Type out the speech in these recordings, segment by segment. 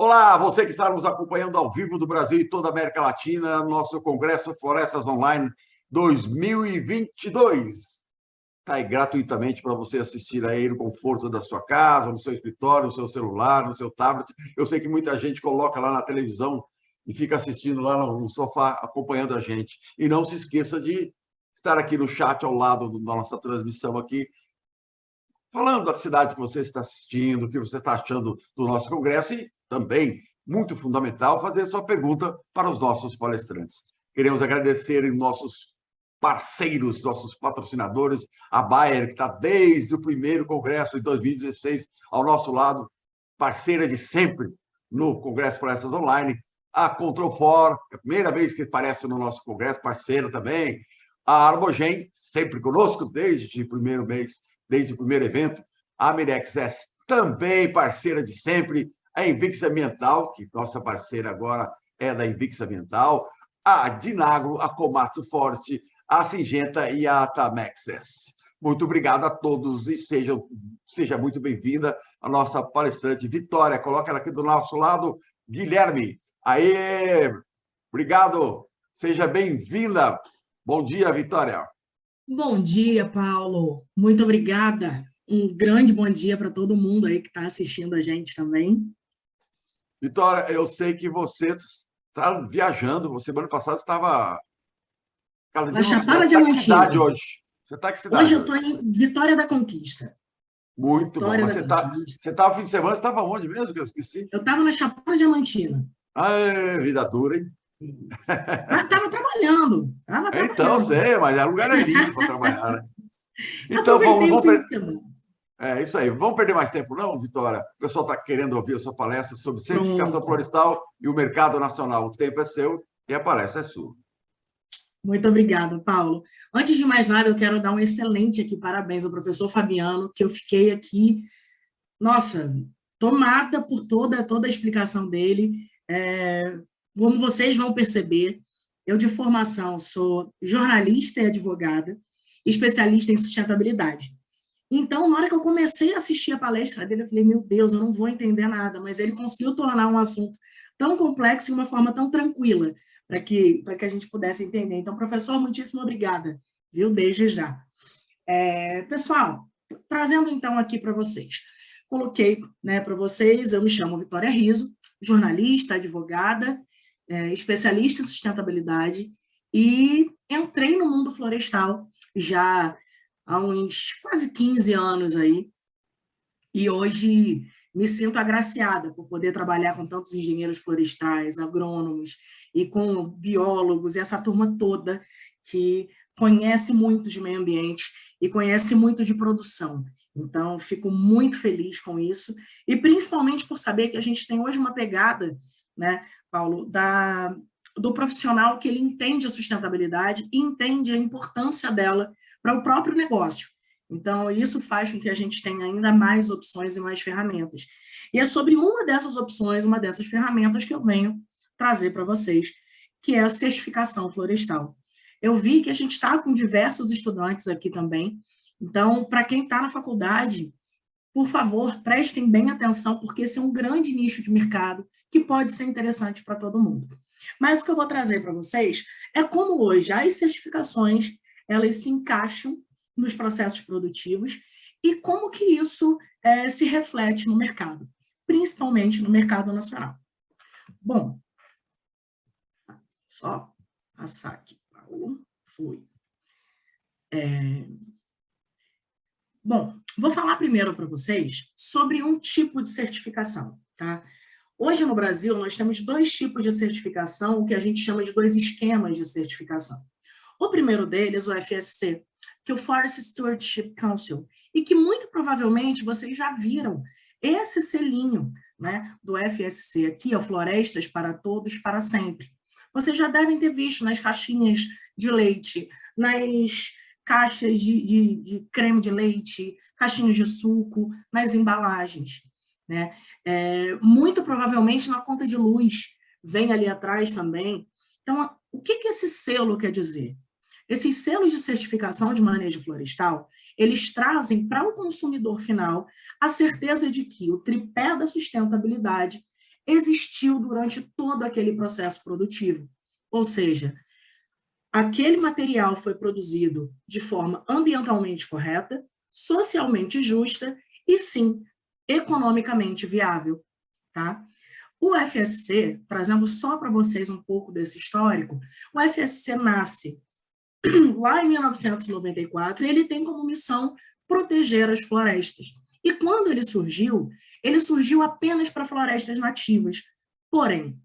Olá, você que está nos acompanhando ao vivo do Brasil e toda a América Latina, nosso Congresso Florestas Online 2022. Está aí gratuitamente para você assistir aí no conforto da sua casa, no seu escritório, no seu celular, no seu tablet. Eu sei que muita gente coloca lá na televisão e fica assistindo lá no sofá, acompanhando a gente. E não se esqueça de estar aqui no chat ao lado da nossa transmissão aqui, falando da cidade que você está assistindo, o que você está achando do nosso congresso e também, muito fundamental, fazer sua pergunta para os nossos palestrantes. Queremos agradecer nossos parceiros, nossos patrocinadores, a Bayer, que está desde o primeiro congresso de 2016 ao nosso lado, parceira de sempre no Congresso Florestas Online, a Control4, é a primeira vez que aparece no nosso congresso, parceira também, a Armogen, sempre conosco desde o primeiro mês, desde o primeiro evento, a Mirexes, também parceira de sempre, a Invix Ambiental, que nossa parceira agora é da Invix Ambiental, a Dinagro, a Komatsu Forest, a Singenta e a Tamexes. Muito obrigado a todos e seja muito bem-vinda a nossa palestrante Vitória. Coloca ela aqui do nosso lado, Guilherme. Aê, obrigado, seja bem-vinda. Bom dia, Vitória. Bom dia, Paulo. Muito obrigada. Um grande bom dia para todo mundo aí que está assistindo a gente também. Vitória, eu sei que você está viajando. Semana passada estava na Chapada Diamantina. Hoje. Você está que cidade? Hoje eu estou em Vitória da Conquista. Muito Vitória bom. Mas você estava fim de semana, você estava onde mesmo que eu esqueci? Eu estava na Chapada Diamantina. Ah, vida dura, hein? Mas estava trabalhando. Então, sei, mas o lugar é lindo para trabalhar, né? Então, aproveitei o fim de semana. É isso aí. Vamos perder mais tempo, não, Vitória? O pessoal está querendo ouvir a sua palestra sobre certificação florestal e o mercado nacional. O tempo é seu e a palestra é sua. Muito obrigada, Paulo. Antes de mais nada, eu quero dar um excelente aqui parabéns ao professor Fabiano, que eu fiquei aqui, nossa, tomada por toda a explicação dele. Como vocês vão perceber, eu de formação sou jornalista e advogada, especialista em sustentabilidade. Então, na hora que eu comecei a assistir a palestra dele, eu falei, meu Deus, eu não vou entender nada, mas ele conseguiu tornar um assunto tão complexo de uma forma tão tranquila, para que a gente pudesse entender. Então, professor, muitíssimo obrigada, viu, desde já. Pessoal, trazendo então aqui para vocês, coloquei, né, para vocês, eu me chamo Vitória Riso, jornalista, advogada, especialista em sustentabilidade, e entrei no mundo florestal já há uns quase 15 anos aí, e hoje me sinto agraciada por poder trabalhar com tantos engenheiros florestais, agrônomos e com biólogos, e essa turma toda que conhece muito de meio ambiente e conhece muito de produção. Então, fico muito feliz com isso, e principalmente por saber que a gente tem hoje uma pegada, né, Paulo, do profissional que ele entende a sustentabilidade e entende a importância dela para o próprio negócio. Então, isso faz com que a gente tenha ainda mais opções e mais ferramentas. E é sobre uma dessas opções, uma dessas ferramentas que eu venho trazer para vocês, que é a certificação florestal. Eu vi que a gente está com diversos estudantes aqui também, então, para quem está na faculdade, por favor, prestem bem atenção, porque esse é um grande nicho de mercado que pode ser interessante para todo mundo. Mas o que eu vou trazer para vocês é como hoje as certificações, elas se encaixam nos processos produtivos e como que isso se reflete no mercado, principalmente no mercado nacional. Bom, só passar aqui, Paulo, foi. Bom, vou falar primeiro para vocês sobre um tipo de certificação, tá? Hoje no Brasil nós temos dois tipos de certificação, o que a gente chama de dois esquemas de certificação. O primeiro deles, o FSC, que é o Forest Stewardship Council, e que muito provavelmente vocês já viram esse selinho, né, do FSC aqui, ó, Florestas para Todos, para Sempre. Vocês já devem ter visto nas caixinhas de leite, nas caixas de creme de leite, caixinhas de suco, nas embalagens, né? Muito provavelmente na conta de luz, vem ali atrás também. Então, o que esse selo quer dizer? Esses selos de certificação de manejo florestal, eles trazem para o consumidor final a certeza de que o tripé da sustentabilidade existiu durante todo aquele processo produtivo. Ou seja, aquele material foi produzido de forma ambientalmente correta, socialmente justa e, sim, economicamente viável. Tá? O FSC, trazendo só para vocês um pouco desse histórico, o FSC nasce lá em 1994 e ele tem como missão proteger as florestas. E quando ele surgiu apenas para florestas nativas. Porém,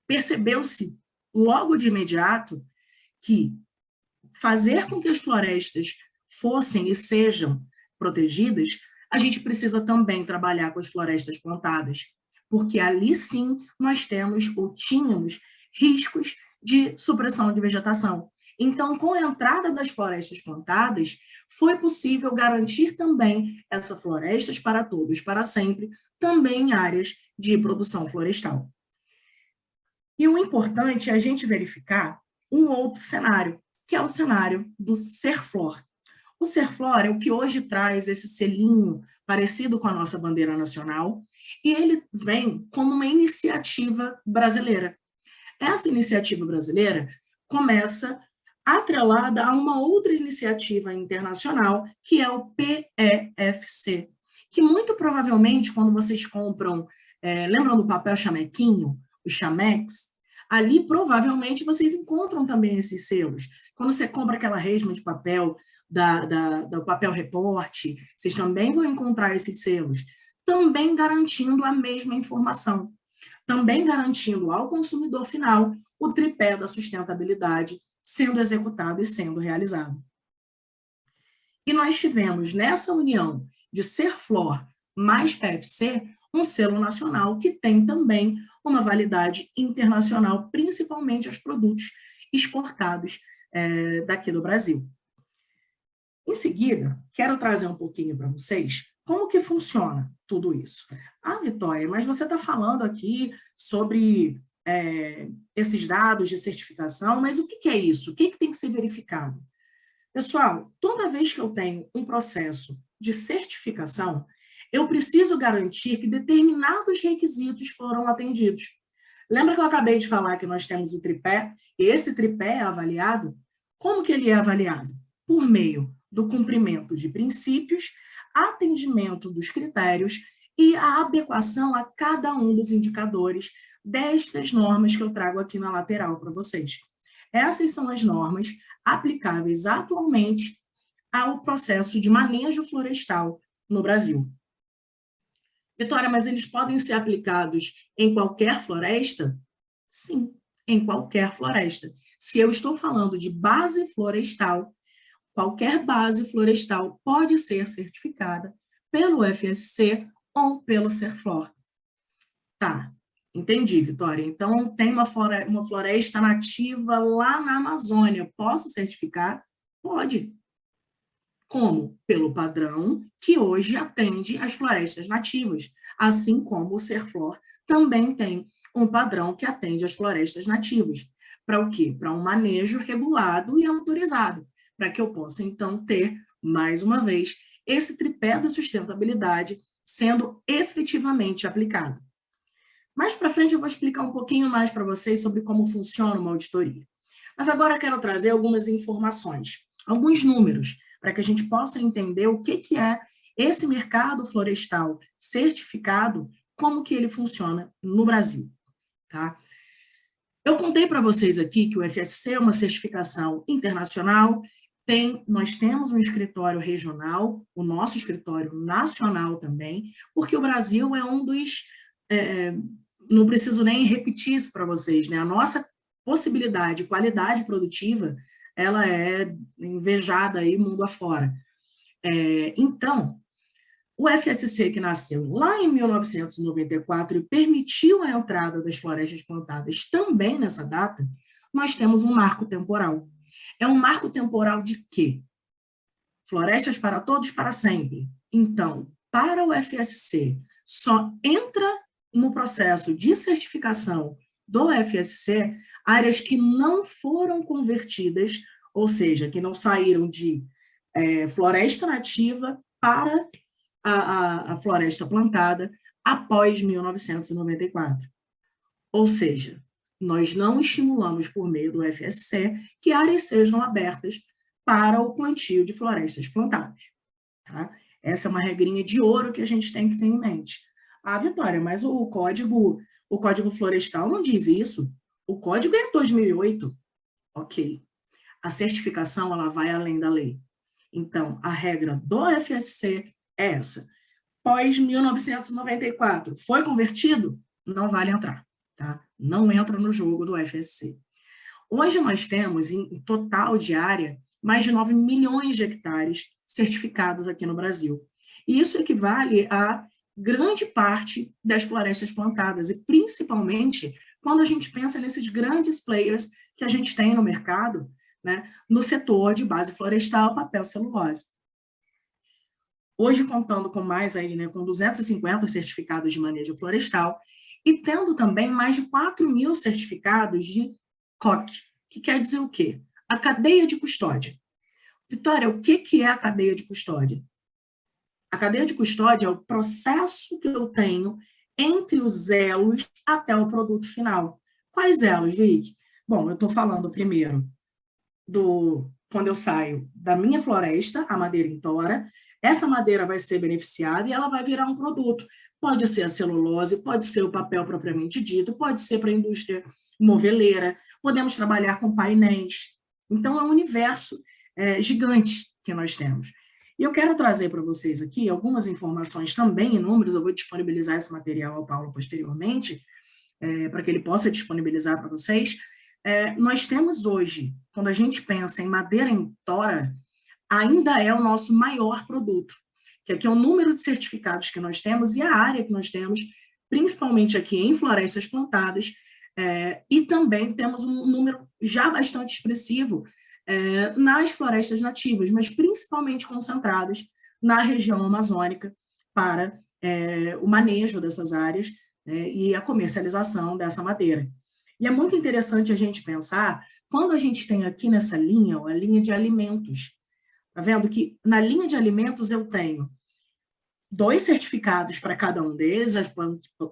percebeu-se logo de imediato que fazer com que as florestas fossem e sejam protegidas, a gente precisa também trabalhar com as florestas plantadas, porque ali sim nós temos ou tínhamos riscos de supressão de vegetação. Então, com a entrada das florestas plantadas, foi possível garantir também essas florestas para todos, para sempre, também em áreas de produção florestal. E o importante é a gente verificar um outro cenário, que é o cenário do Serflor. O Serflor é o que hoje traz esse selinho parecido com a nossa bandeira nacional, e ele vem como uma iniciativa brasileira. Essa iniciativa brasileira começa atrelada a uma outra iniciativa internacional, que é o PEFC, que muito provavelmente, quando vocês compram, lembram do papel chamequinho, o chamex? Ali, provavelmente, vocês encontram também esses selos. Quando você compra aquela resma de papel, do papel reporte, vocês também vão encontrar esses selos, também garantindo a mesma informação, também garantindo ao consumidor final o tripé da sustentabilidade sendo executado e sendo realizado. E nós tivemos nessa união de Serflor mais PFC, um selo nacional que tem também uma validade internacional, principalmente aos produtos exportados daqui do Brasil. Em seguida, quero trazer um pouquinho para vocês como que funciona tudo isso. Ah, Vitória, mas você está falando aqui sobre esses dados de certificação, mas o que é isso? O que tem que ser verificado? Pessoal, toda vez que eu tenho um processo de certificação, eu preciso garantir que determinados requisitos foram atendidos. Lembra que eu acabei de falar que nós temos o tripé? E esse tripé é avaliado? Como que ele é avaliado? Por meio do cumprimento de princípios, atendimento dos critérios e a adequação a cada um dos indicadores destas normas que eu trago aqui na lateral para vocês. Essas são as normas aplicáveis atualmente ao processo de manejo florestal no Brasil. Vitória, mas eles podem ser aplicados em qualquer floresta? Sim, em qualquer floresta. Se eu estou falando de base florestal, qualquer base florestal pode ser certificada pelo FSC ou pelo Serflor. Tá, entendi, Vitória. Então, tem uma floresta nativa lá na Amazônia. Posso certificar? Pode. Como? Pelo padrão que hoje atende às florestas nativas, assim como o Serflor também tem um padrão que atende às florestas nativas. Para o quê? Para um manejo regulado e autorizado, para que eu possa, então, ter, mais uma vez, esse tripé da sustentabilidade sendo efetivamente aplicado. Mais para frente eu vou explicar um pouquinho mais para vocês sobre como funciona uma auditoria. Mas agora eu quero trazer algumas informações, alguns números, para que a gente possa entender o que é esse mercado florestal certificado, como que ele funciona no Brasil. Tá? Eu contei para vocês aqui que o FSC é uma certificação internacional, nós temos um escritório regional, o nosso escritório nacional também, porque o Brasil é um dos... não preciso nem repetir isso para vocês, né? A nossa possibilidade, qualidade produtiva, ela é invejada aí mundo afora. Então, o FSC, que nasceu lá em 1994 e permitiu a entrada das florestas plantadas também nessa data, nós temos um marco temporal. É um marco temporal de quê? Florestas para todos, para sempre. Então, para o FSC, só entra no processo de certificação do FSC áreas que não foram convertidas, ou seja, que não saíram de floresta nativa para a floresta plantada após 1994. Ou seja, nós não estimulamos por meio do FSC que áreas sejam abertas para o plantio de florestas plantadas. Tá? Essa é uma regrinha de ouro que a gente tem que ter em mente. Ah, Vitória, mas o Código Florestal não diz isso. O Código é de 2008. Ok. A certificação ela vai além da lei. Então, a regra do FSC é essa. Pós 1994, foi convertido? Não vale entrar. Tá? Não entra no jogo do FSC. Hoje nós temos, em total de área, mais de 9 milhões de hectares certificados aqui no Brasil. E isso equivale a grande parte das florestas plantadas, e principalmente quando a gente pensa nesses grandes players que a gente tem no mercado, né, no setor de base florestal, papel, celulose. Hoje, contando com mais aí, né, com 250 certificados de manejo florestal, e tendo também mais de 4 mil certificados de COC, que quer dizer o quê? A cadeia de custódia. Vitória, o que é a cadeia de custódia? A cadeia de custódia é o processo que eu tenho entre os elos até o produto final. Quais elos, Vic? Bom, eu estou falando primeiro quando eu saio da minha floresta, a madeira em tora, essa madeira vai ser beneficiada e ela vai virar um produto. Pode ser a celulose, pode ser o papel propriamente dito, pode ser para a indústria moveleira, podemos trabalhar com painéis. Então, é um universo gigante que nós temos. E eu quero trazer para vocês aqui algumas informações também em números, eu vou disponibilizar esse material ao Paulo posteriormente, para que ele possa disponibilizar para vocês. Nós temos hoje, quando a gente pensa em madeira em tora, ainda é o nosso maior produto, que aqui é o número de certificados que nós temos e a área que nós temos, principalmente aqui em florestas plantadas, e também temos um número já bastante expressivo nas florestas nativas, mas principalmente concentradas na região amazônica para o manejo dessas áreas e a comercialização dessa madeira. E é muito interessante a gente pensar, quando a gente tem aqui nessa linha, a linha de alimentos, tá vendo que na linha de alimentos eu tenho 2 certificados para cada um deles, as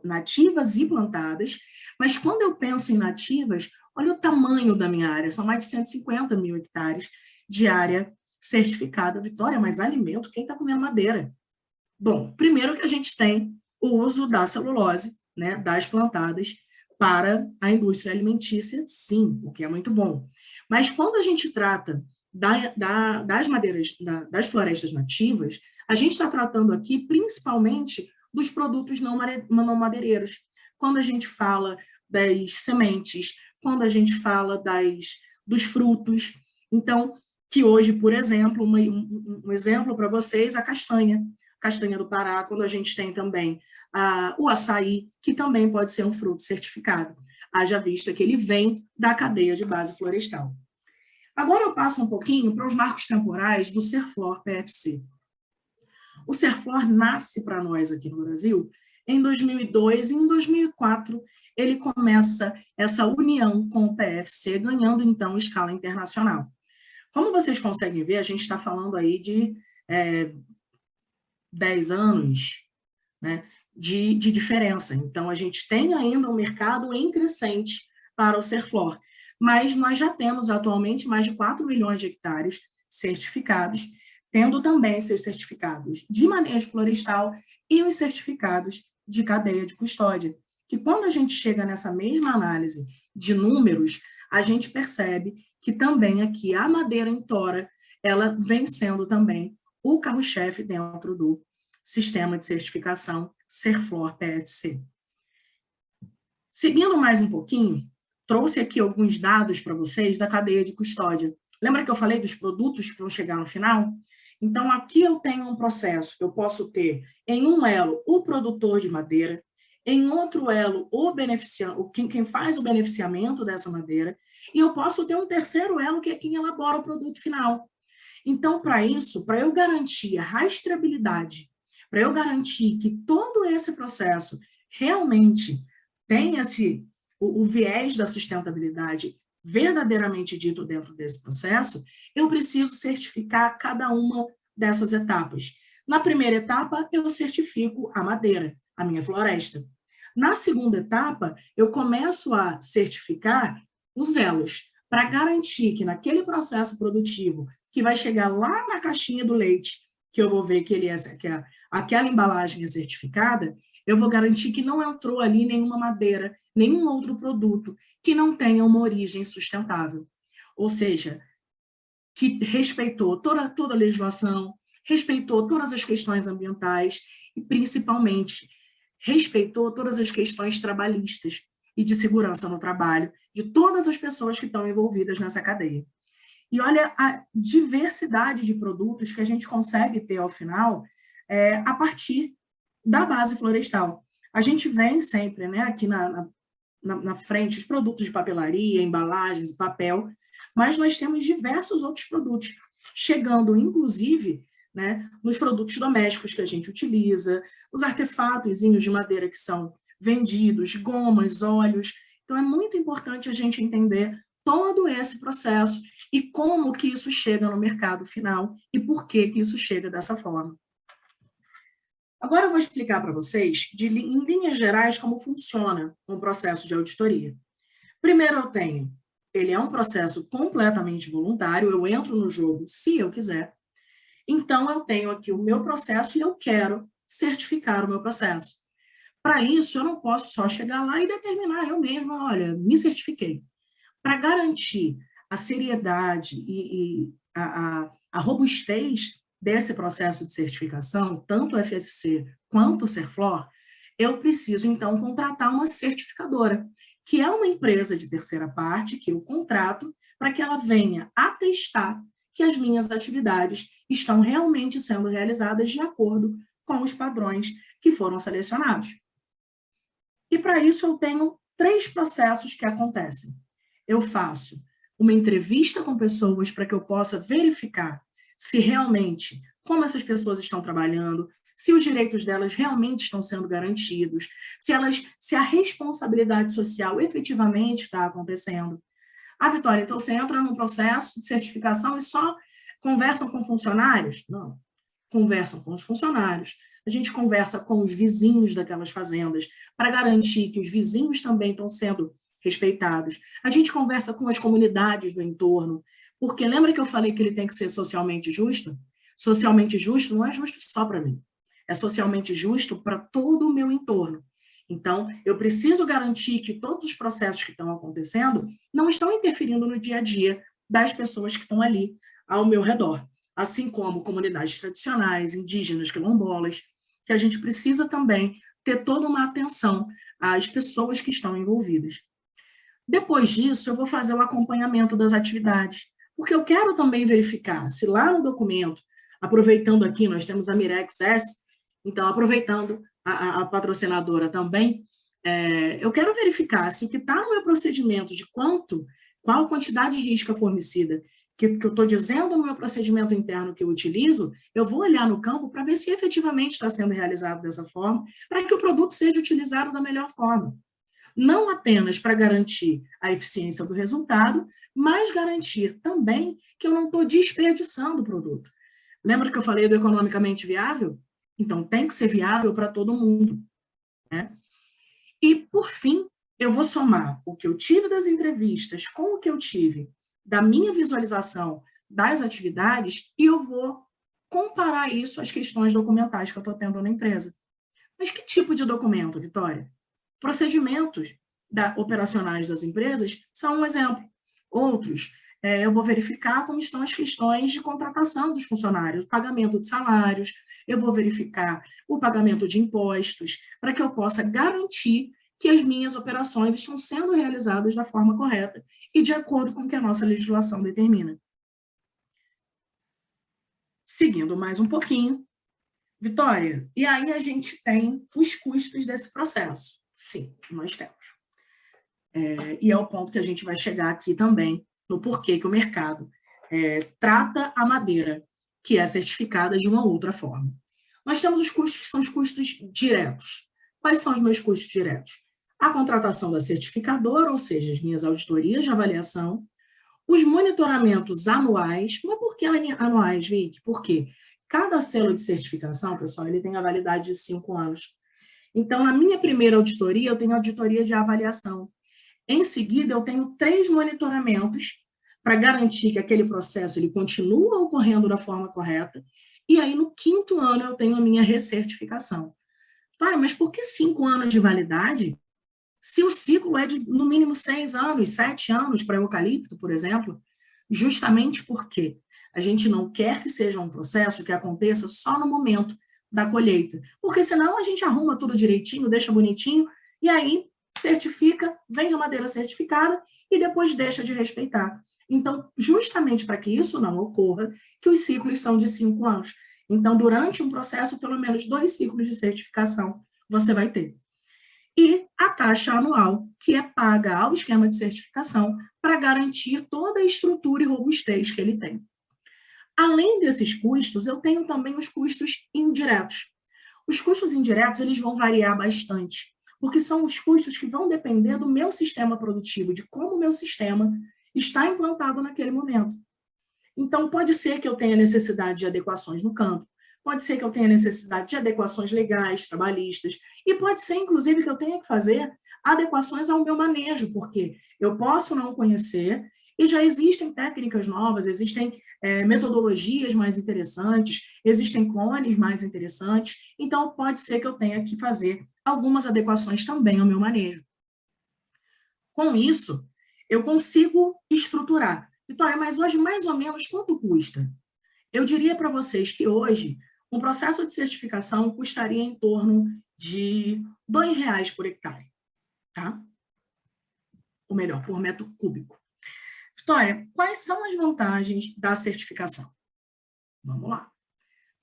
nativas e plantadas, mas quando eu penso em nativas, olha o tamanho da minha área, são mais de 150 mil hectares de área certificada. Vitória, mas alimento, quem está comendo madeira? Bom, primeiro que a gente tem o uso da celulose, né, das plantadas, para a indústria alimentícia, sim, o que é muito bom. Mas quando a gente trata das madeiras, das florestas nativas, a gente está tratando aqui principalmente dos produtos não madeireiros. Quando a gente fala das sementes, quando a gente fala dos frutos. Então, que hoje, por exemplo, um exemplo para vocês, a castanha do Pará, quando a gente tem também o açaí, que também pode ser um fruto certificado, haja vista que ele vem da cadeia de base florestal. Agora eu passo um pouquinho para os marcos temporais do Serflor PFC. O Serflor nasce para nós aqui no Brasil em 2002 e em 2004 ele começa essa união com o PFC, ganhando então escala internacional. Como vocês conseguem ver, a gente está falando aí de 10 anos, né, de diferença. Então, a gente tem ainda um mercado em crescente para o Serflor, mas nós já temos atualmente mais de 4 milhões de hectares certificados, tendo também seus certificados de manejo florestal e os certificados de cadeia de custódia, que quando a gente chega nessa mesma análise de números, a gente percebe que também aqui a madeira em tora, ela vem sendo também o carro-chefe dentro do sistema de certificação Serflor PFC. Seguindo mais um pouquinho, trouxe aqui alguns dados para vocês da cadeia de custódia. Lembra que eu falei dos produtos que vão chegar no final? Então, aqui eu tenho um processo que eu posso ter em um elo o produtor de madeira, em outro elo quem faz o beneficiamento dessa madeira, e eu posso ter um terceiro elo que é quem elabora o produto final. Então, para isso, para eu garantir a rastreabilidade, para eu garantir que todo esse processo realmente tenha o viés da sustentabilidade verdadeiramente dito dentro desse processo, eu preciso certificar cada uma dessas etapas. Na primeira etapa, eu certifico a madeira, a minha floresta. Na segunda etapa, eu começo a certificar os elos, para garantir que naquele processo produtivo, que vai chegar lá na caixinha do leite, que eu vou ver que aquela embalagem é certificada, eu vou garantir que não entrou ali nenhuma madeira, nenhum outro produto que não tenha uma origem sustentável. Ou seja, que respeitou toda a legislação, respeitou todas as questões ambientais e, principalmente, respeitou todas as questões trabalhistas e de segurança no trabalho de todas as pessoas que estão envolvidas nessa cadeia. E olha a diversidade de produtos que a gente consegue ter ao final a partir da base florestal. A gente vem sempre, né, aqui na frente, os produtos de papelaria, embalagens, papel, mas nós temos diversos outros produtos, chegando, inclusive, né, nos produtos domésticos que a gente utiliza, os artefatos de madeira que são vendidos, gomas, óleos. Então, é muito importante a gente entender todo esse processo e como que isso chega no mercado final e por que isso chega dessa forma. Agora eu vou explicar para vocês, em linhas gerais, como funciona um processo de auditoria. Primeiro eu tenho, ele é um processo completamente voluntário, eu entro no jogo se eu quiser, então eu tenho aqui o meu processo e eu quero certificar o meu processo. Para isso, eu não posso só chegar lá e determinar eu mesma, olha, me certifiquei. Para garantir a seriedade e a robustez desse processo de certificação, tanto o FSC quanto o Serflor, eu preciso, então, contratar uma certificadora, que é uma empresa de terceira parte, que eu contrato, para que ela venha atestar que as minhas atividades estão realmente sendo realizadas de acordo com os padrões que foram selecionados. E, para isso, eu tenho 3 processos que acontecem. Eu faço uma entrevista com pessoas para que eu possa verificar se realmente, como essas pessoas estão trabalhando, se os direitos delas realmente estão sendo garantidos, se a responsabilidade social efetivamente está acontecendo. Vitória, então você entra num processo de certificação e só conversam com funcionários? Não, conversam com os funcionários. A gente conversa com os vizinhos daquelas fazendas para garantir que os vizinhos também estão sendo respeitados. A gente conversa com as comunidades do entorno, porque lembra que eu falei que ele tem que ser socialmente justo? Socialmente justo não é justo só para mim, é socialmente justo para todo o meu entorno. Então, eu preciso garantir que todos os processos que estão acontecendo não estão interferindo no dia a dia das pessoas que estão ali ao meu redor, assim como comunidades tradicionais, indígenas, quilombolas, que a gente precisa também ter toda uma atenção às pessoas que estão envolvidas. Depois disso, eu vou fazer o acompanhamento das atividades, porque eu quero também verificar se lá no documento, aproveitando aqui, nós temos a Mirex S, então, aproveitando a patrocinadora também, eu quero verificar se o que está no meu procedimento de qual quantidade de isca formicida que eu estou dizendo no meu procedimento interno que eu utilizo, eu vou olhar no campo para ver se efetivamente está sendo realizado dessa forma, para que o produto seja utilizado da melhor forma. Não apenas para garantir a eficiência do resultado, mas garantir também que eu não estou desperdiçando o produto. Lembra que eu falei do economicamente viável? Então, tem que ser viável para todo mundo, né? E, por fim, eu vou somar o que eu tive das entrevistas com o que eu tive da minha visualização das atividades e eu vou comparar isso às questões documentais que eu estou tendo na empresa. Mas que tipo de documento, Vitória? Procedimentos operacionais das empresas são um exemplo. Outros, eu vou verificar como estão as questões de contratação dos funcionários, pagamento de salários, eu vou verificar o pagamento de impostos, para que eu possa garantir que as minhas operações estão sendo realizadas da forma correta e de acordo com o que a nossa legislação determina. Seguindo mais um pouquinho, Vitória, e aí a gente tem os custos desse processo. Sim, nós temos. E é o ponto que a gente vai chegar aqui também, no porquê que o mercado trata a madeira, que é certificada de uma outra forma. Nós temos os custos que são os custos diretos. Quais são os meus custos diretos? A contratação da certificadora, ou seja, as minhas auditorias de avaliação, os monitoramentos anuais. Mas por que anuais, Vicky? Por quê? Cada selo de certificação, pessoal, ele tem a validade de 5 anos. Então, na minha primeira auditoria, eu tenho auditoria de avaliação. Em seguida, eu tenho 3 monitoramentos para garantir que aquele processo ele continua ocorrendo da forma correta. E aí, no 5º ano, eu tenho a minha recertificação. Tá, mas por que 5 anos de validade? Se o ciclo é de, no mínimo, 6 anos, 7 anos para eucalipto, por exemplo, justamente porque a gente não quer que seja um processo que aconteça só no momento da colheita, porque senão a gente arruma tudo direitinho, deixa bonitinho, e aí certifica, vende a madeira certificada e depois deixa de respeitar. Então, justamente para que isso não ocorra, que os ciclos são de 5 anos. Então, durante um processo, pelo menos 2 ciclos de certificação você vai ter. E a taxa anual, que é paga ao esquema de certificação para garantir toda a estrutura e robustez que ele tem. Além desses custos, eu tenho também os custos indiretos. Os custos indiretos, eles vão variar bastante, porque são os custos que vão depender do meu sistema produtivo, de como o meu sistema está implantado naquele momento. Então, pode ser que eu tenha necessidade de adequações no campo, pode ser que eu tenha necessidade de adequações legais, trabalhistas, e pode ser, inclusive, que eu tenha que fazer adequações ao meu manejo, porque eu posso não conhecer, e já existem técnicas novas, existem metodologias mais interessantes, existem clones mais interessantes, então pode ser que eu tenha que fazer algumas adequações também ao meu manejo. Com isso, eu consigo estruturar. Vitória, mas hoje mais ou menos quanto custa? Eu diria para vocês que hoje um processo de certificação custaria em torno de R$2 por hectare, tá? Ou melhor, por metro cúbico. Vitória, quais são as vantagens da certificação? Vamos lá.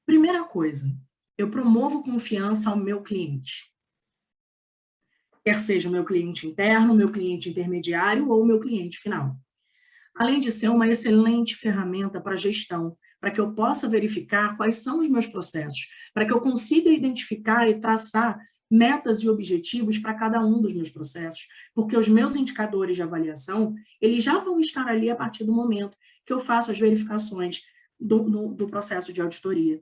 Primeira coisa, eu promovo confiança ao meu cliente. Quer seja o meu cliente interno, meu cliente intermediário ou o meu cliente final. Além de ser uma excelente ferramenta para gestão, para que eu possa verificar quais são os meus processos, para que eu consiga identificar e traçar metas e objetivos para cada um dos meus processos, porque os meus indicadores de avaliação, eles já vão estar ali a partir do momento que eu faço as verificações do processo de auditoria.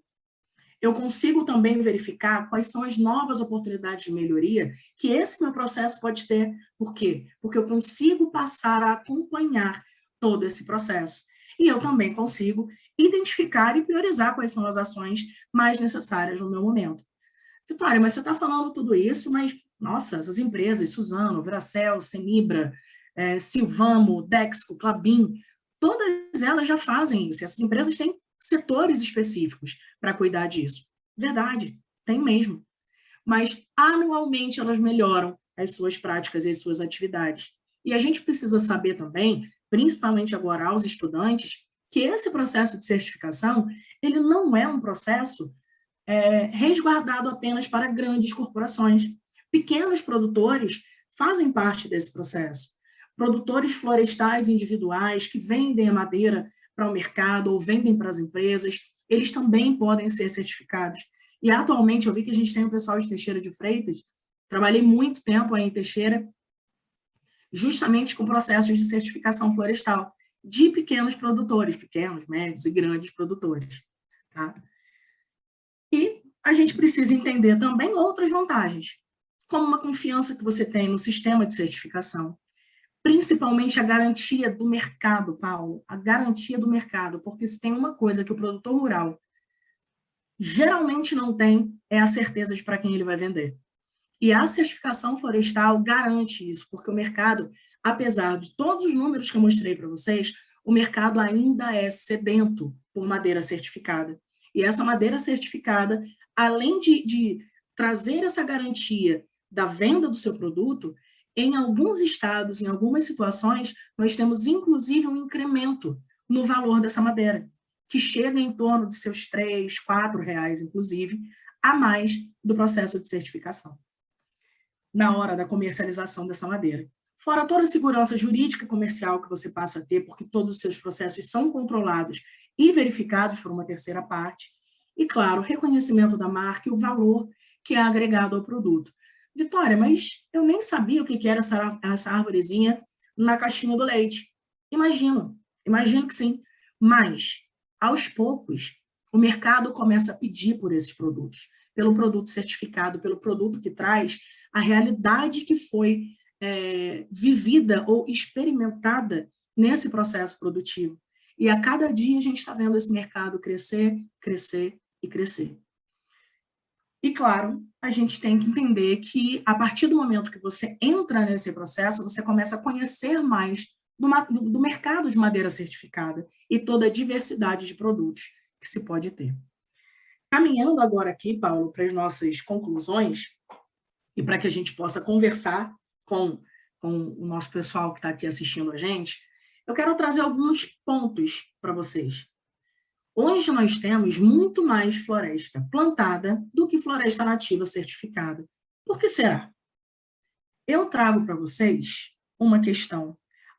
Eu consigo também verificar quais são as novas oportunidades de melhoria que esse meu processo pode ter. Por quê? Porque eu consigo passar a acompanhar todo esse processo. E eu também consigo identificar e priorizar quais são as ações mais necessárias no meu momento. Vitória, mas você está falando tudo isso, mas, nossa, essas empresas, Suzano, Veracel, Semibra, Silvamo, Dexco, Klabin, todas elas já fazem isso. Essas empresas têm setores específicos para cuidar disso. Verdade, tem mesmo. Mas, anualmente, elas melhoram as suas práticas e as suas atividades. E a gente precisa saber também, principalmente agora aos estudantes, que esse processo de certificação, ele não é um processo resguardado apenas para grandes corporações. Pequenos produtores fazem parte desse processo. Produtores florestais individuais que vendem a madeira para o mercado ou vendem para as empresas, eles também podem ser certificados. E atualmente eu vi que a gente tem um pessoal de Teixeira de Freitas, trabalhei muito tempo aí em Teixeira, justamente com processos de certificação florestal de pequenos produtores, pequenos, médios e grandes produtores. Tá? E a gente precisa entender também outras vantagens, como uma confiança que você tem no sistema de certificação, principalmente a garantia do mercado, Paulo, a garantia do mercado, porque se tem uma coisa que o produtor rural geralmente não tem, é a certeza de para quem ele vai vender. E a certificação florestal garante isso, porque o mercado, apesar de todos os números que eu mostrei para vocês, o mercado ainda é sedento por madeira certificada. E essa madeira certificada, além de trazer essa garantia da venda do seu produto, em alguns estados, em algumas situações, nós temos inclusive um incremento no valor dessa madeira, que chega em torno de seus R$3, R$4, inclusive, a mais do processo de certificação, na hora da comercialização dessa madeira. Fora toda a segurança jurídica e comercial que você passa a ter, porque todos os seus processos são controlados e verificados por uma terceira parte, e, claro, o reconhecimento da marca e o valor que é agregado ao produto. Vitória, mas eu nem sabia o que era essa árvorezinha na caixinha do leite. Imagino que sim. Mas, aos poucos, o mercado começa a pedir por esses produtos, pelo produto certificado, pelo produto que traz a realidade que foi vivida ou experimentada nesse processo produtivo. E a cada dia a gente está vendo esse mercado crescer, crescer e crescer. E, claro, a gente tem que entender que, a partir do momento que você entra nesse processo, você começa a conhecer mais do mercado de madeira certificada e toda a diversidade de produtos que se pode ter. Caminhando agora aqui, Paulo, para as nossas conclusões, e para que a gente possa conversar com o nosso pessoal que está aqui assistindo a gente, eu quero trazer alguns pontos para vocês. Hoje nós temos muito mais floresta plantada do que floresta nativa certificada. Por que será? Eu trago para vocês uma questão.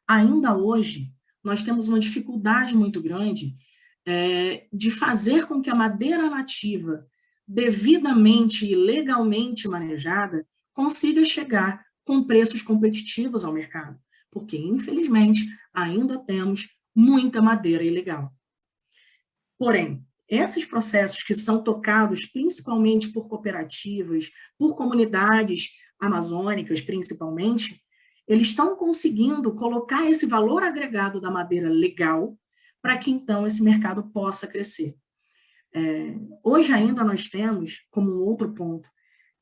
Ainda hoje, nós temos uma dificuldade muito grande de fazer com que a madeira nativa, devidamente e legalmente manejada, consiga chegar com preços competitivos ao mercado. Porque, infelizmente, ainda temos muita madeira ilegal. Porém, esses processos que são tocados principalmente por cooperativas, por comunidades amazônicas, principalmente, eles estão conseguindo colocar esse valor agregado da madeira legal para que, então, esse mercado possa crescer. Hoje ainda nós temos, como um outro ponto,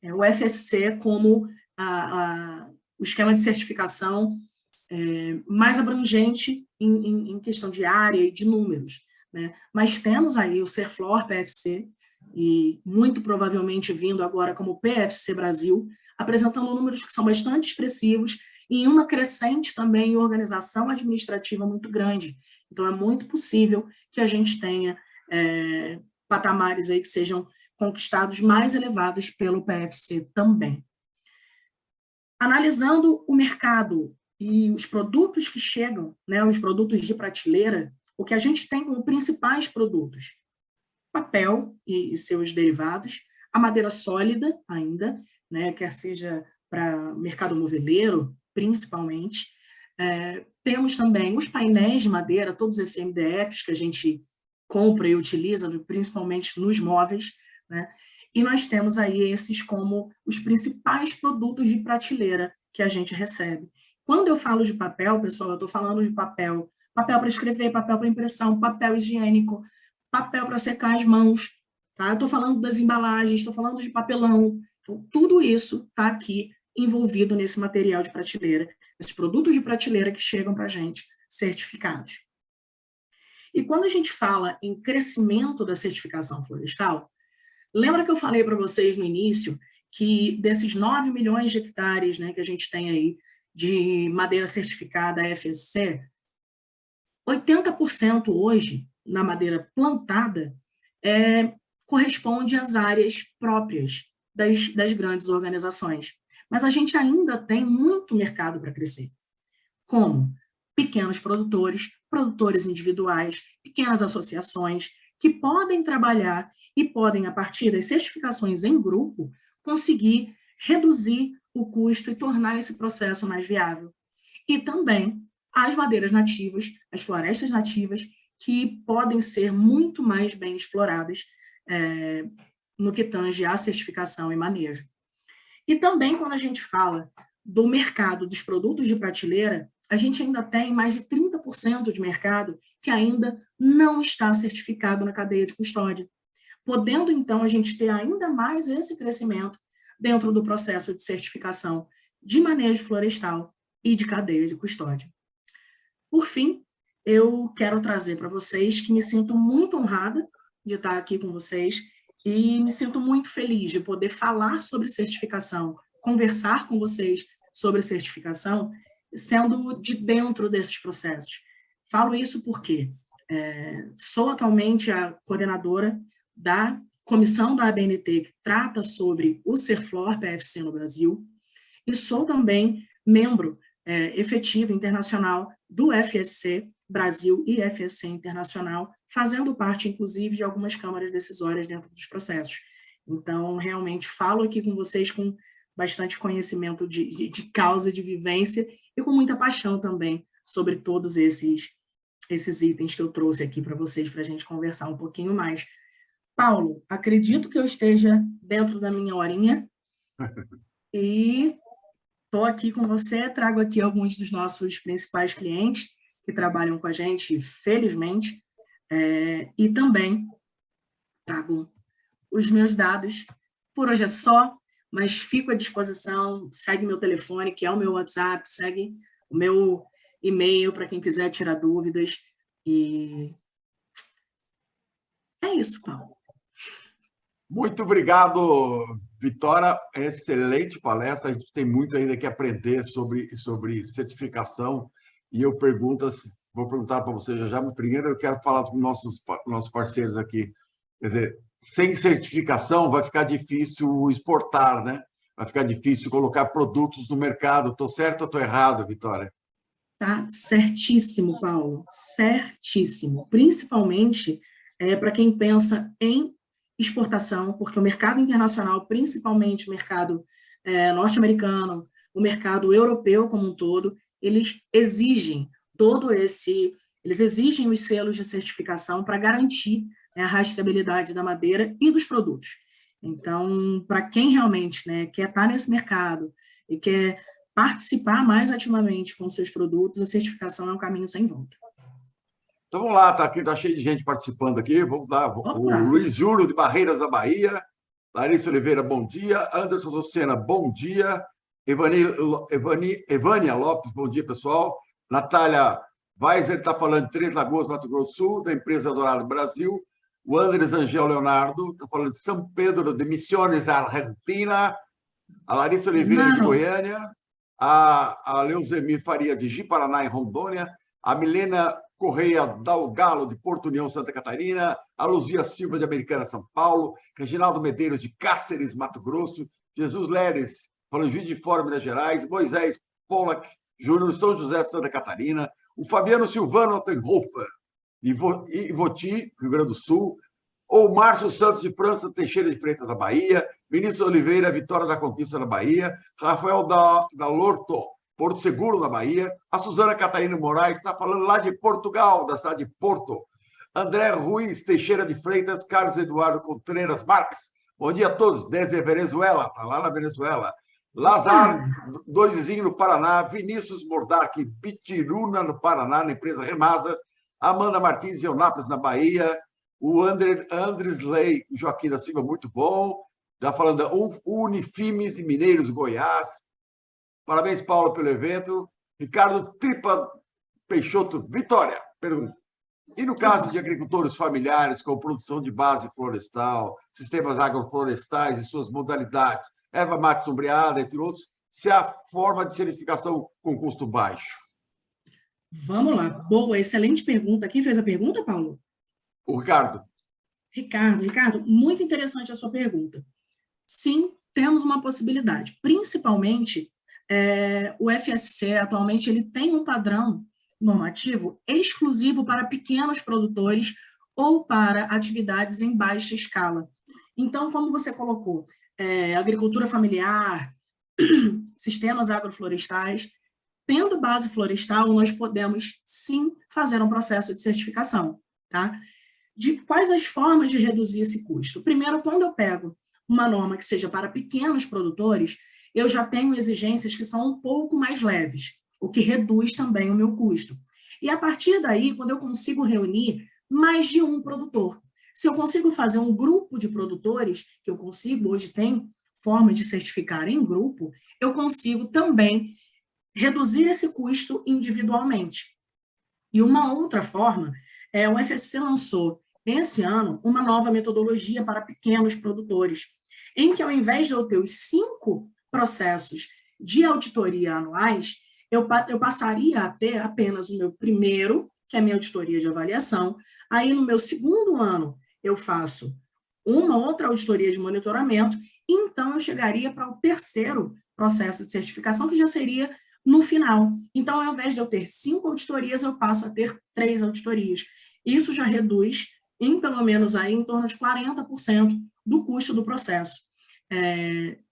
o FSC como o esquema de certificação mais abrangente em questão de área e de números. Né? Mas temos aí o Serflor PFC, e muito provavelmente vindo agora como PFC Brasil, apresentando números que são bastante expressivos e uma crescente também em organização administrativa muito grande. Então, é muito possível que a gente tenha patamares aí que sejam conquistados mais elevados pelo PFC também. Analisando o mercado e os produtos que chegam, né, os produtos de prateleira, o que a gente tem como principais produtos? Papel e seus derivados, a madeira sólida ainda, né, quer seja para mercado moveleiro, principalmente. Temos também os painéis de madeira, todos esses MDFs que a gente compra e utiliza, principalmente nos móveis, né? E nós temos aí esses como os principais produtos de prateleira que a gente recebe. Quando eu falo de papel, pessoal, eu estou falando de papel para escrever, papel para impressão, papel higiênico, papel para secar as mãos, tá? Eu estou falando das embalagens, estou falando de papelão, então, tudo isso está aqui envolvido nesse material de prateleira, esses produtos de prateleira que chegam para a gente certificados. E quando a gente fala em crescimento da certificação florestal, lembra que eu falei para vocês no início que desses 9 milhões de hectares, né, que a gente tem aí de madeira certificada FSC, 80% hoje, na madeira plantada, corresponde às áreas próprias das grandes organizações. Mas a gente ainda tem muito mercado para crescer. Como? Pequenos produtores, produtores individuais, pequenas associações, que podem trabalhar e podem, a partir das certificações em grupo, conseguir reduzir o custo e tornar esse processo mais viável. E também as madeiras nativas, as florestas nativas, que podem ser muito mais bem exploradas no que tange à certificação e manejo. E também, quando a gente fala do mercado dos produtos de prateleira, a gente ainda tem mais de 30% de mercado que ainda não está certificado na cadeia de custódia, podendo, então, a gente ter ainda mais esse crescimento dentro do processo de certificação de manejo florestal e de cadeia de custódia. Por fim, eu quero trazer para vocês que me sinto muito honrada de estar aqui com vocês e me sinto muito feliz de poder falar sobre certificação, conversar com vocês sobre certificação, sendo de dentro desses processos. Falo isso porque sou atualmente a coordenadora da comissão da ABNT que trata sobre o Serflor PFC no Brasil e sou também membro efetivo internacional do FSC Brasil e FSC Internacional, fazendo parte, inclusive, de algumas câmaras decisórias dentro dos processos. Então, realmente, falo aqui com vocês com bastante conhecimento de causa, de vivência, e com muita paixão também sobre todos esses itens que eu trouxe aqui para vocês, para a gente conversar um pouquinho mais Paulo, acredito que eu esteja dentro da minha horinha e estou aqui com você, trago aqui alguns dos nossos principais clientes que trabalham com a gente, felizmente, e também trago os meus dados. Por hoje é só, mas fico à disposição, segue meu telefone, que é o meu WhatsApp, segue o meu e-mail para quem quiser tirar dúvidas. E é isso, Paulo. Muito obrigado, Vitória. Excelente palestra. A gente tem muito ainda que aprender sobre certificação. E eu vou perguntar para você já, mas primeiro eu quero falar com nossos parceiros aqui. Quer dizer, sem certificação vai ficar difícil exportar, né? Vai ficar difícil colocar produtos no mercado. Estou certo ou estou errado, Vitória? Tá certíssimo, Paulo, certíssimo. Principalmente para quem pensa em exportação, porque o mercado internacional, principalmente o mercado norte-americano, o mercado europeu como um todo, eles exigem eles exigem os selos de certificação para garantir a rastreabilidade da madeira e dos produtos. Então, para quem realmente quer estar nesse mercado e quer participar mais ativamente com seus produtos, a certificação é um caminho sem volta. Então, vamos lá, tá cheio de gente participando aqui. Vamos lá. Opa. O Luiz Júlio, de Barreiras da Bahia. Larissa Oliveira, bom dia. Anderson Lucena, bom dia. Evânia Lopes, bom dia, pessoal. Natália Weiser está falando de Três Lagoas, Mato Grosso do Sul, da empresa Dourado Brasil. O Andres Angel Leonardo está falando de São Pedro de Misiones, Argentina. A Larissa Oliveira, de Goiânia. A Leuzemir Faria, de Ji-Paraná, em Rondônia. A Milena Correia Dalgalo, de Porto União, Santa Catarina. A Luzia Silva, de Americana, São Paulo. Reginaldo Medeiros, de Cáceres, Mato Grosso. Jesus Leres, falando de Juiz de Fora, Minas Gerais. Moisés Pollack Júnior, São José, Santa Catarina. O Fabiano Silvano Ottenhofer, de Ivoti, Rio Grande do Sul. O Márcio Santos de França Teixeira de Freitas, da Bahia. Vinícius Oliveira, Vitória da Conquista, da Bahia. Rafael da Lorto, Porto Seguro, da Bahia. A Suzana Catarina Moraes está falando lá de Portugal, da cidade de Porto. André Ruiz Teixeira de Freitas. Carlos Eduardo Contreras Marques. Bom dia a todos. Desde Venezuela, está lá na Venezuela. Lazar, Doizinho, no Paraná. Vinícius Mordac, Bitiruna, no Paraná, na empresa Remasa. Amanda Martins, de Eunápolis, na Bahia. O Andres Lei Joaquim da Silva, muito bom. Já falando da Unifimes, de Mineiros, Goiás. Parabéns, Paulo, pelo evento. Ricardo Tripa Peixoto, Vitória, pergunta. E no caso de agricultores familiares com produção de base florestal, sistemas agroflorestais e suas modalidades, erva mate sombreada, entre outros, se há forma de certificação com custo baixo? Vamos lá. Boa, excelente pergunta. Quem fez a pergunta, Paulo? O Ricardo. Ricardo, muito interessante a sua pergunta. Sim, temos uma possibilidade. Principalmente, o FSC, atualmente, ele tem um padrão normativo exclusivo para pequenos produtores ou para atividades em baixa escala. Então, como você colocou, agricultura familiar, sistemas agroflorestais, tendo base florestal, nós podemos, sim, fazer um processo de certificação, tá? De quais as formas de reduzir esse custo? Primeiro, quando eu pego uma norma que seja para pequenos produtores, eu já tenho exigências que são um pouco mais leves, o que reduz também o meu custo. E a partir daí, quando eu consigo reunir mais de um produtor, se eu consigo fazer um grupo de produtores, que eu consigo, hoje tem forma de certificar em grupo, eu consigo também reduzir esse custo individualmente. E uma outra forma, o FSC lançou esse ano uma nova metodologia para pequenos produtores, em que ao invés de eu ter os 5 processos de auditoria anuais, eu passaria a ter apenas o meu primeiro, que é a minha auditoria de avaliação. Aí, no meu segundo ano, eu faço uma outra auditoria de monitoramento, e então eu chegaria para o terceiro processo de certificação, que já seria no final. Então, ao invés de eu ter 5 auditorias, eu passo a ter 3 auditorias. Isso já reduz em, pelo menos, aí, em torno de 40% do custo do processo.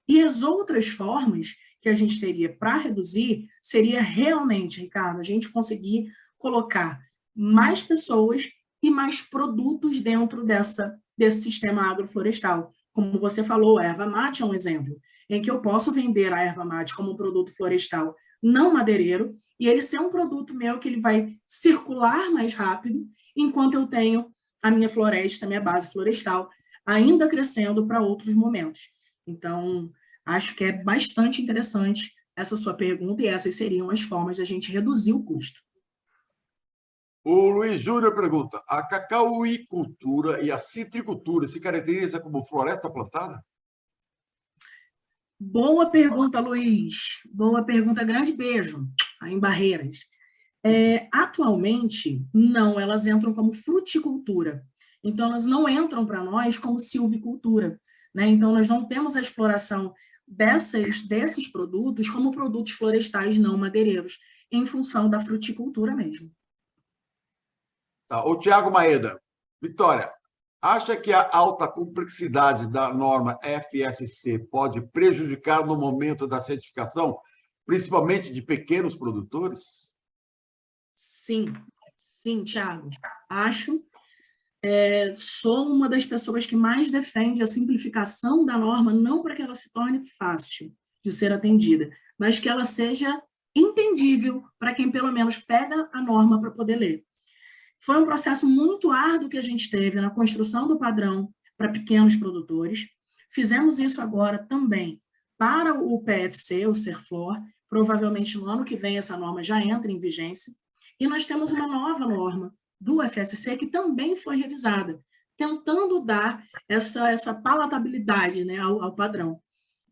E as outras formas que a gente teria para reduzir seria realmente, Ricardo, a gente conseguir colocar mais pessoas e mais produtos dentro dessa desse sistema agroflorestal. Como você falou, a erva mate é um exemplo, em que eu posso vender a erva mate como um produto florestal não madeireiro, e ele ser um produto meu que ele vai circular mais rápido, enquanto eu tenho a minha floresta, a minha base florestal, ainda crescendo para outros momentos. Então, acho que é bastante interessante essa sua pergunta, e essas seriam as formas de a gente reduzir o custo. O Luiz Júnior pergunta: a cacauicultura e a citricultura se caracterizam como floresta plantada? Boa pergunta, Luiz. Boa pergunta. Grande beijo aí em Barreiras. Atualmente, não, elas entram como fruticultura. Então, elas não entram para nós como silvicultura, né? Então, nós não temos a exploração desses produtos como produtos florestais não madeireiros, em função da fruticultura mesmo. Tá. O Tiago Maeda: Vitória, acha que a alta complexidade da norma FSC pode prejudicar no momento da certificação, principalmente de pequenos produtores? Sim, sim, Tiago. Acho. Sou uma das pessoas que mais defende a simplificação da norma, não para que ela se torne fácil de ser atendida, mas que ela seja entendível para quem pelo menos pega a norma para poder ler. Foi um processo muito árduo que a gente teve na construção do padrão para pequenos produtores. Fizemos isso agora também para o PFC, o Serflor. Provavelmente no ano que vem essa norma já entra em vigência. E nós temos uma nova norma do FSC que também foi revisada, tentando dar essa palatabilidade, né, ao padrão.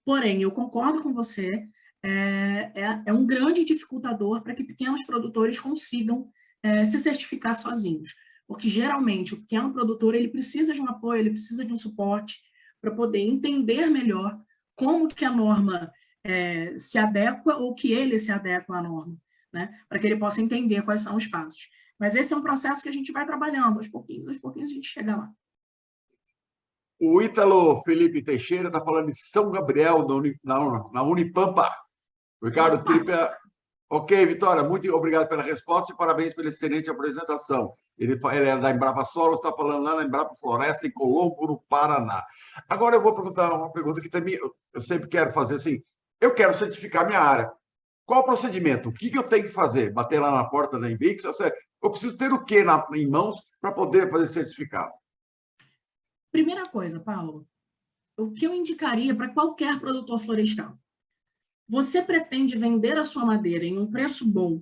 Porém, eu concordo com você, é um grande dificultador para que pequenos produtores consigam se certificar sozinhos, porque geralmente o pequeno produtor ele precisa de um apoio, ele precisa de um suporte para poder entender melhor como que a norma se adequa ou que ele se adequa à norma, né? Para que ele possa entender quais são os passos. Mas esse é um processo que a gente vai trabalhando, aos pouquinhos a gente chega lá. O Ítalo Felipe Teixeira está falando de São Gabriel, na Unipampa. O Ricardo Tripper. Ok, Vitória, muito obrigado pela resposta e parabéns pela excelente apresentação. Ele é da Embrapa Solos, está falando lá na Embrapa Floresta, em Colombo, no Paraná. Agora eu vou perguntar uma pergunta que também eu sempre quero fazer assim. Eu quero certificar minha área. Qual o procedimento? O que eu tenho que fazer? Bater lá na porta da Invix? Eu preciso ter o quê em mãos para poder fazer certificado? Primeira coisa, Paulo, o que eu indicaria para qualquer produtor florestal? Você pretende vender a sua madeira em um preço bom,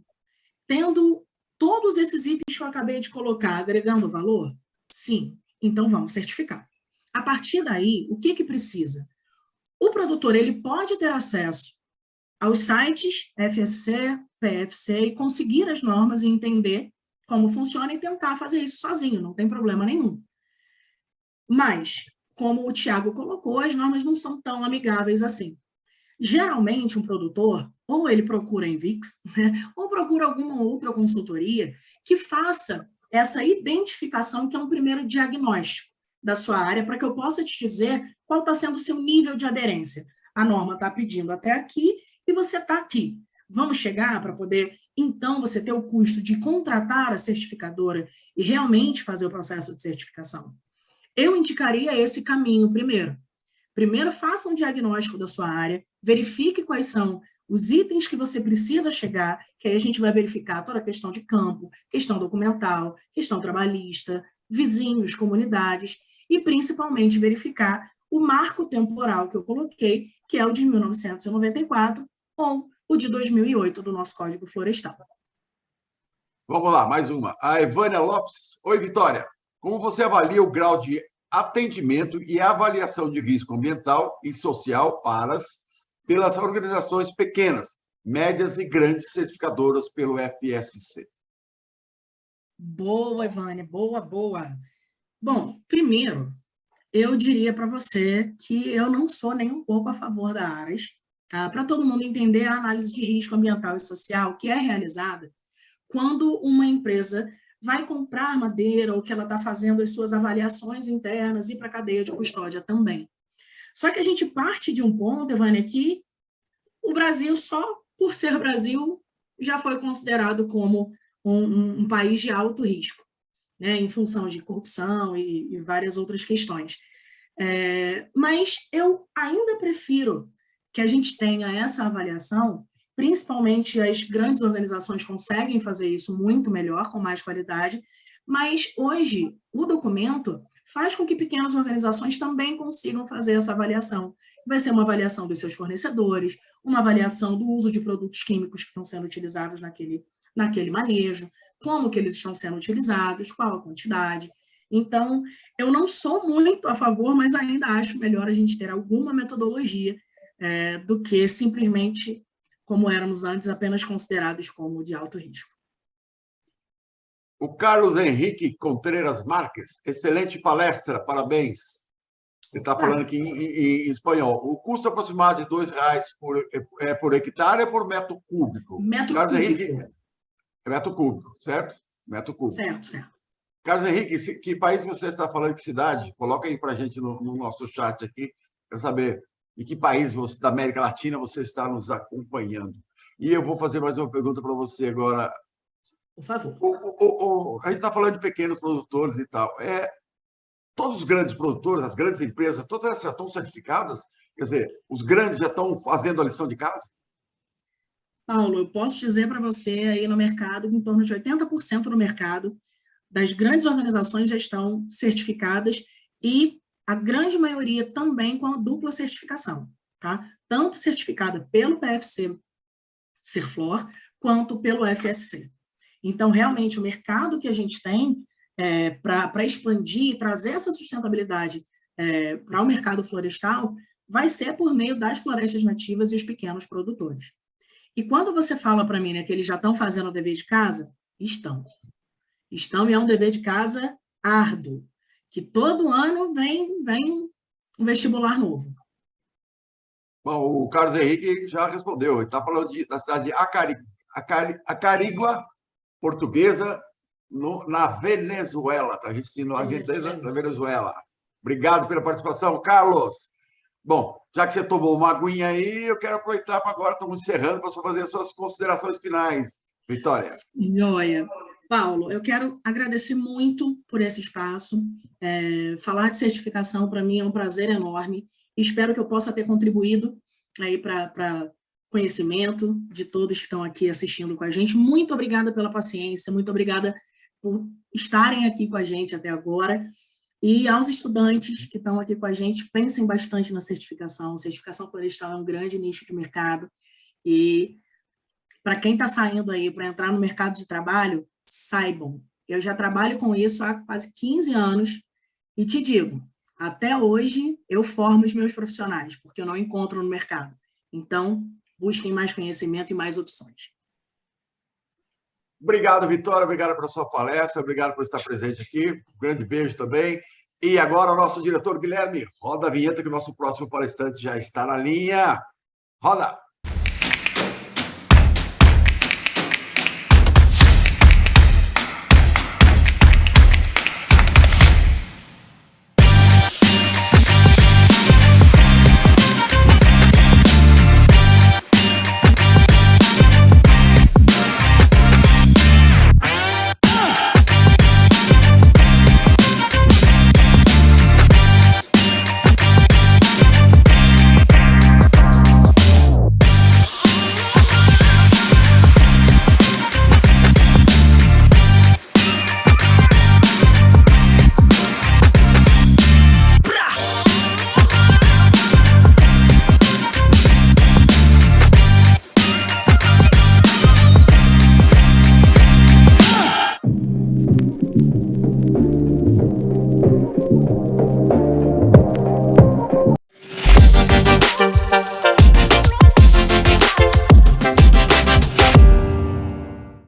tendo todos esses itens que eu acabei de colocar, agregando valor? Sim, então vamos certificar. A partir daí, o que precisa? O produtor ele pode ter acesso aos sites FSC, PFC e conseguir as normas e entender como funciona e tentar fazer isso sozinho, não tem problema nenhum. Mas, como o Tiago colocou, as normas não são tão amigáveis assim. Geralmente, um produtor, ou ele procura a Invix, né, ou procura alguma outra consultoria que faça essa identificação, que é um primeiro diagnóstico da sua área, para que eu possa te dizer qual está sendo o seu nível de aderência. A norma está pedindo até aqui e você está aqui. Vamos chegar para poder, então, você ter o custo de contratar a certificadora e realmente fazer o processo de certificação. Eu indicaria esse caminho primeiro. Primeiro, faça um diagnóstico da sua área, verifique quais são os itens que você precisa chegar, que aí a gente vai verificar toda a questão de campo, questão documental, questão trabalhista, vizinhos, comunidades, e principalmente verificar o marco temporal que eu coloquei, que é o de 1994 ou o de 2008 do nosso Código Florestal. Vamos lá, mais uma. A Evânia Lopes. Oi, Vitória. Como você avalia o grau de atendimento e avaliação de risco ambiental e social pelas organizações pequenas, médias e grandes certificadoras pelo FSC? Boa, Evânia, boa. Bom, primeiro, eu diria para você que eu não sou nem um pouco a favor da ARAS, tá? Para todo mundo entender a análise de risco ambiental e social que é realizada quando uma empresa vai comprar madeira ou que ela está fazendo as suas avaliações internas e para a cadeia de custódia também. Só que a gente parte de um ponto, Evânia, que o Brasil, só por ser Brasil, já foi considerado como um país de alto risco. né, em função de corrupção e várias outras questões. Mas eu ainda prefiro que a gente tenha essa avaliação, principalmente as grandes organizações conseguem fazer isso muito melhor, com mais qualidade, mas hoje o documento faz com que pequenas organizações também consigam fazer essa avaliação. Vai ser uma avaliação dos seus fornecedores, uma avaliação do uso de produtos químicos que estão sendo utilizados naquele manejo, como que eles estão sendo utilizados, qual a quantidade. Então, eu não sou muito a favor, mas ainda acho melhor a gente ter alguma metodologia do que simplesmente, como éramos antes, apenas considerados como de alto risco. O Carlos Henrique Contreras Marques, excelente palestra, parabéns. Ele está falando aqui em espanhol. O custo aproximado de R$ 2 por hectare ou por metro cúbico? Metro Carlos cúbico. Henrique, metro cúbico, certo? Metro cúbico. Certo. Carlos Henrique, que país você está falando, que cidade? Coloca aí para a gente no nosso chat aqui, para saber em que país da América Latina você está nos acompanhando. E eu vou fazer mais uma pergunta para você agora. Por favor. A gente está falando de pequenos produtores e tal. Todos os grandes produtores, as grandes empresas, todas elas já estão certificadas? Quer dizer, os grandes já estão fazendo a lição de casa? Paulo, eu posso dizer para você aí no mercado, em torno de 80% do mercado das grandes organizações já estão certificadas e a grande maioria também com a dupla certificação, tá? Tanto certificada pelo PFC Serflor, quanto pelo FSC. Então, realmente, o mercado que a gente tem para expandir e trazer essa sustentabilidade para o mercado florestal vai ser por meio das florestas nativas e os pequenos produtores. E quando você fala para mim, né, que eles já estão fazendo o dever de casa, estão, e é um dever de casa árduo, que todo ano vem um vestibular novo. Bom, o Carlos Henrique já respondeu. Ele está falando da cidade de Acarigua, portuguesa, na Venezuela. Está assistindo a gente da Venezuela. Obrigado pela participação, Carlos. Bom, já que você tomou uma aguinha aí, eu quero aproveitar para agora, estamos encerrando, para fazer as suas considerações finais. Vitória. Joia. Paulo, eu quero agradecer muito por esse espaço. Falar de certificação, para mim, é um prazer enorme. Espero que eu possa ter contribuído aí para conhecimento de todos que estão aqui assistindo com a gente. Muito obrigada pela paciência, muito obrigada por estarem aqui com a gente até agora. E aos estudantes que estão aqui com a gente, pensem bastante na certificação. Certificação florestal é um grande nicho de mercado. E para quem está saindo aí para entrar no mercado de trabalho, saibam, eu já trabalho com isso há quase 15 anos e te digo, até hoje eu formo os meus profissionais, porque eu não encontro no mercado. Então, busquem mais conhecimento e mais opções. Obrigado, Vitória. Obrigado pela sua palestra. Obrigado por estar presente aqui. Um grande beijo também. E agora o nosso diretor Guilherme, roda a vinheta que o nosso próximo palestrante já está na linha. Roda!